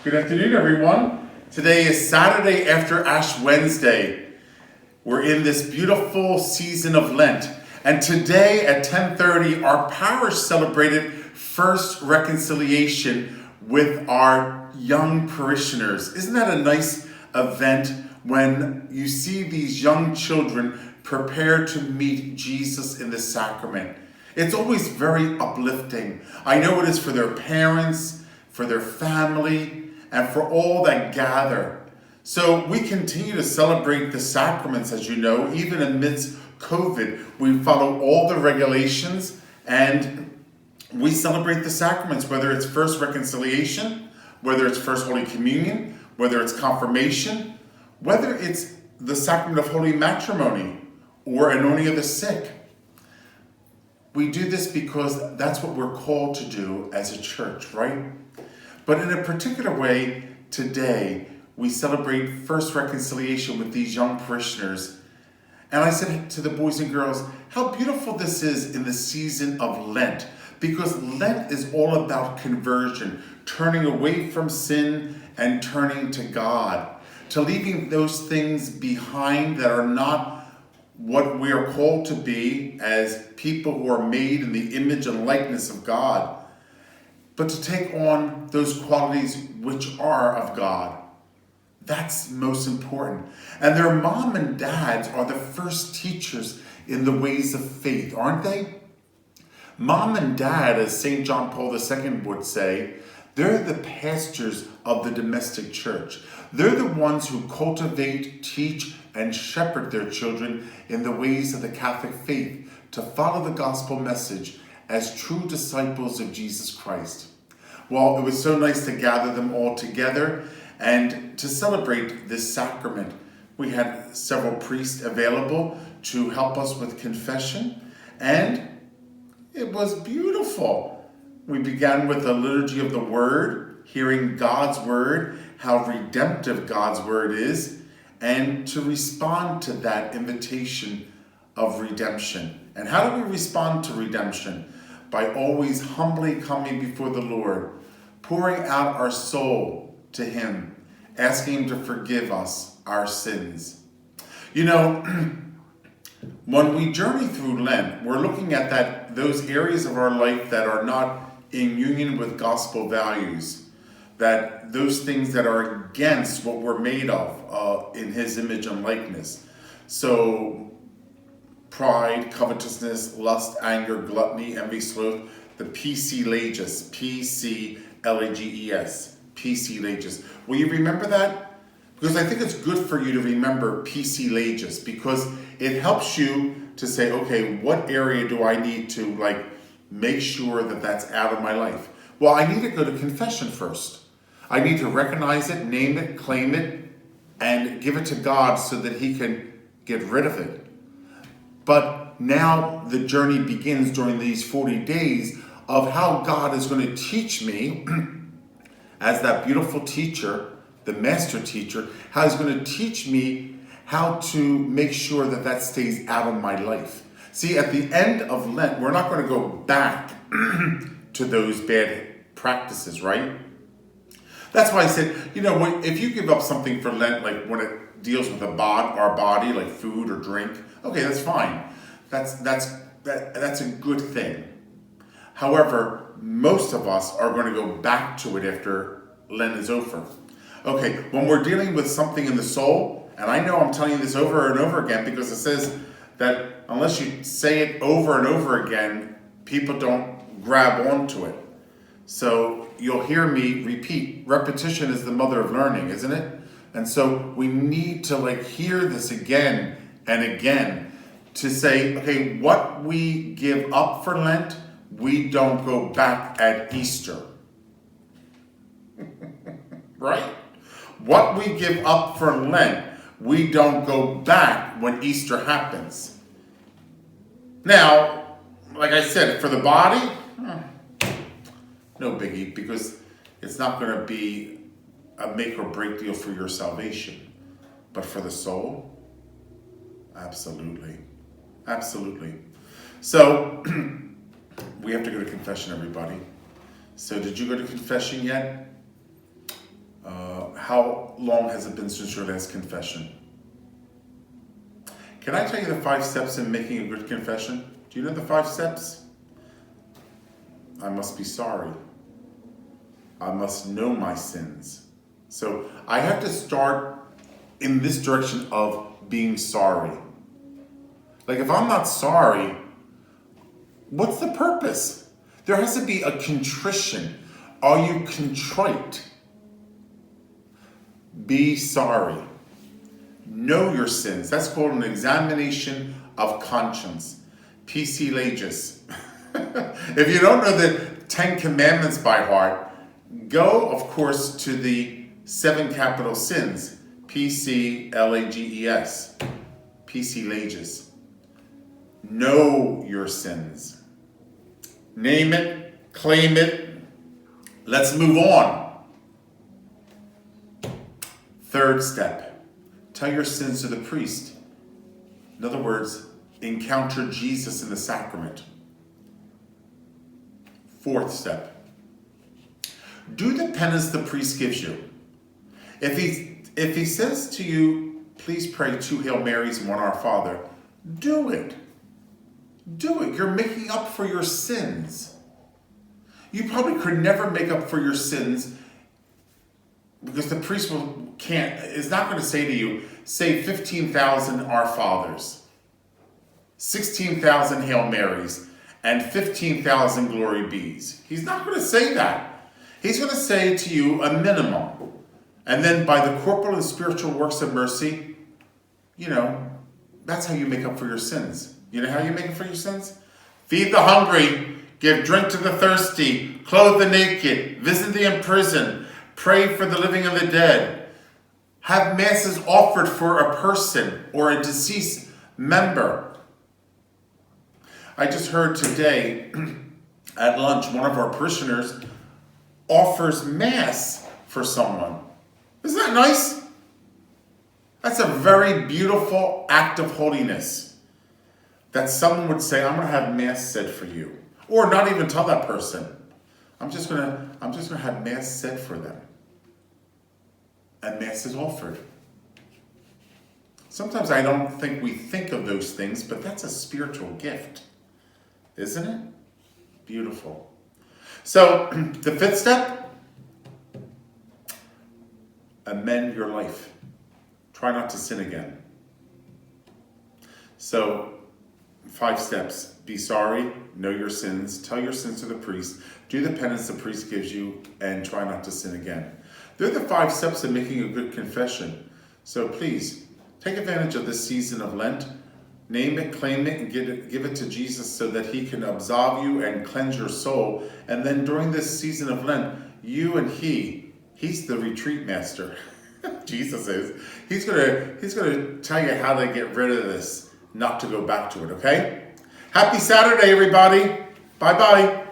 Good afternoon, everyone. Today is Saturday after Ash Wednesday. We're in this beautiful season of Lent. And today at 10:30, our parish celebrated first reconciliation with our young parishioners. Isn't that a nice event when you see these young children prepare to meet Jesus in the sacrament? It's always very uplifting. I know it is for their parents, for their family, and for all that gather. So we continue to celebrate the sacraments, as you know, even amidst COVID. We follow all the regulations and we celebrate the sacraments, whether it's first reconciliation, whether it's first Holy Communion, whether it's confirmation, whether it's the sacrament of holy matrimony or anointing of the sick. We do this because that's what we're called to do as a church, right? But in a particular way, today, we celebrate first reconciliation with these young parishioners. And I said to the boys and girls, how beautiful this is in the season of Lent. Because Lent is all about conversion, turning away from sin and turning to God, to leaving those things behind that are not what we are called to be as people who are made in the image and likeness of God, but to take on those qualities which are of God. That's most important. And their mom and dads are the first teachers in the ways of faith, aren't they? Mom and dad, as St. John Paul II would say, they're the pastors of the domestic church. They're the ones who cultivate, teach, and shepherd their children in the ways of the Catholic faith to follow the gospel message as true disciples of Jesus Christ. Well, it was so nice to gather them all together and to celebrate this sacrament. We had several priests available to help us with confession, and it was beautiful. We began with the Liturgy of the Word, hearing God's Word, how redemptive God's Word is, and to respond to that invitation of redemption. And how do we respond to redemption? By always humbly coming before the Lord, pouring out our soul to Him, asking Him to forgive us our sins. You know, when we journey through Lent, we're looking at those areas of our life that are not in union with gospel values, that those things that are against what we're made of in His image and likeness. So pride, covetousness, lust, anger, gluttony, envy, sloth, the PC-lages, P-C-L-A-G-E-S, PC-lages. Will you remember that? Because I think it's good for you to remember PC-lages, because it helps you to say, okay, what area do I need to make sure that that's out of my life? Well, I need to go to confession first. I need to recognize it, name it, claim it, and give it to God so that He can get rid of it. But now the journey begins during these 40 days of how God is going to teach me as that beautiful teacher, the master teacher, how He's going to teach me how to make sure that that stays out of my life. See, at the end of Lent, we're not going to go back to those bad practices, right? That's why I said, if you give up something for Lent, like when it deals with our body, like food or drink, okay, that's fine. That's a good thing. However, most of us are going to go back to it after Lent is over. Okay, when we're dealing with something in the soul, and I know I'm telling you this over and over again because it says that unless you say it over and over again, people don't grab onto it. So you'll hear me repeat, repetition is the mother of learning, isn't it? And so we need to hear this again and again to say, okay, what we give up for Lent, we don't go back at Easter. Right? What we give up for Lent, we don't go back when Easter happens. Now, like I said, for the body, no biggie, because it's not going to be a make or break deal for your salvation. But for the soul, absolutely. Absolutely. So, we have to go to confession, everybody. So, did you go to confession yet? How long has it been since your last confession? Can I tell you the 5 steps in making a good confession? Do you know the 5 steps? I must be sorry. I must know my sins. So I have to start in this direction of being sorry. Like if I'm not sorry, what's the purpose? There has to be a contrition. Are you contrite? Be sorry. Know your sins. That's called an examination of conscience. PC Legis. If you don't know the 10 Commandments by heart, go, of course, to the 7 capital sins. PCLAGES. PC Legis. Know your sins. Name it, claim it. Let's move on. 3rd step. Tell your sins to the priest. In other words, encounter Jesus in the sacrament. 4th step. Do the penance the priest gives you. If he says to you, please pray 2 Hail Marys and 1 Our Father, do it. Do it. You're making up for your sins. You probably could never make up for your sins because the priest is not going to say to you, say 15,000 Our Fathers, 16,000 Hail Marys, and 15,000 Glory Bees. He's not going to say that. He's going to say to you a minimum. And then by the corporal and spiritual works of mercy, that's how you make up for your sins. You know how you make up for your sins? Feed the hungry, give drink to the thirsty, clothe the naked, visit the imprisoned, pray for the living and the dead. Have masses offered for a person or a deceased member. I just heard today at lunch, one of our parishioners offers mass for someone. Isn't that nice? That's a very beautiful act of holiness. That someone would say, I'm going to have mass said for you. Or not even tell that person. I'm just going to have mass said for them. And mass is offered. Sometimes I don't think we think of those things, but that's a spiritual gift. Isn't it? Beautiful. So, the 5th step, amend your life. Try not to sin again. So, 5 steps. Be sorry, know your sins, tell your sins to the priest, do the penance the priest gives you, and try not to sin again. They're the 5 steps of making a good confession. So please, take advantage of this season of Lent. Name it, claim it, and give it to Jesus so that he can absolve you and cleanse your soul. And then during this season of Lent, you and he's the retreat master. Jesus is. He's gonna tell you how to get rid of this, not to go back to it, okay? Happy Saturday, everybody. Bye-bye.